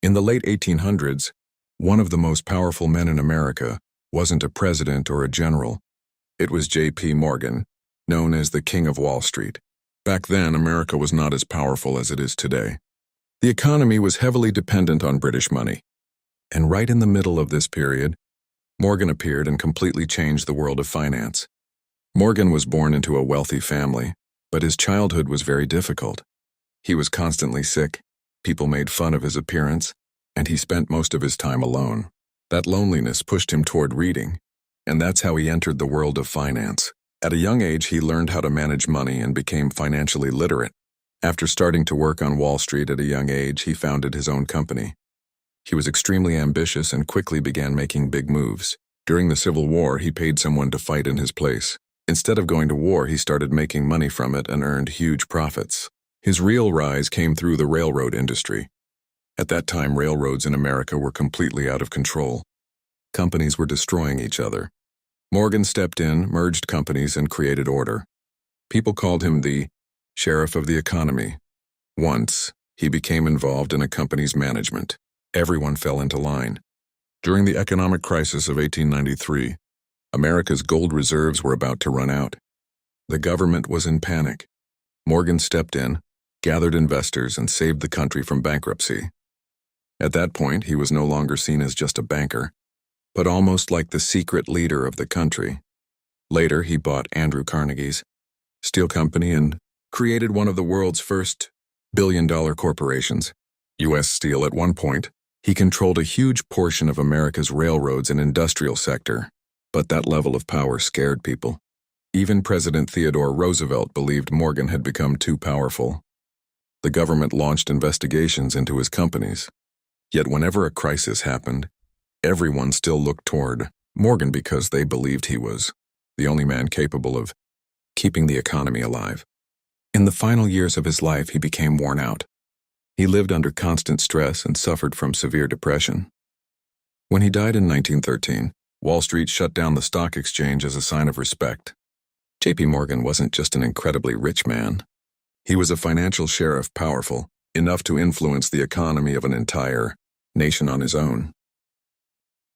In the late 1800s, one of the most powerful men in America wasn't a president or a general. It was J.P. Morgan, known as the King of Wall Street. Back then, America was not as powerful as it is today. The economy was heavily dependent on British money. And right in the middle of this period, Morgan appeared and completely changed the world of finance. Morgan was born into a wealthy family, but his childhood was very difficult. He was constantly sick, people made fun of his appearance, and he spent most of his time alone. That loneliness pushed him toward reading, and that's how he entered the world of finance. At a young age, he learned how to manage money and became financially literate. After starting to work on Wall Street at a young age, he founded his own company. He was extremely ambitious and quickly began making big moves. During the Civil War, he paid someone to fight in his place. Instead of going to war, he started making money from it and earned huge profits. His real rise came through the railroad industry. At that time, railroads in America were completely out of control. Companies were destroying each other. Morgan stepped in, merged companies, and created order. People called him the sheriff of the economy. Once, he became involved in a company's management. Everyone fell into line. During the economic crisis of 1893, America's gold reserves were about to run out. The government was in panic. Morgan stepped in, gathered investors, and saved the country from bankruptcy. At that point, he was no longer seen as just a banker, but almost like the secret leader of the country. Later, he bought Andrew Carnegie's steel company and created one of the world's first billion-dollar corporations, U.S. Steel. At one point, he controlled a huge portion of America's railroads and industrial sector, but that level of power scared people. Even President Theodore Roosevelt believed Morgan had become too powerful. The government launched investigations into his companies. Yet whenever a crisis happened, everyone still looked toward Morgan because they believed he was the only man capable of keeping the economy alive. In the final years of his life, he became worn out. He lived under constant stress and suffered from severe depression. When he died in 1913, Wall Street shut down the stock exchange as a sign of respect. J.P. Morgan wasn't just an incredibly rich man. He was a financial sheriff, powerful enough to influence the economy of an entire nation on his own.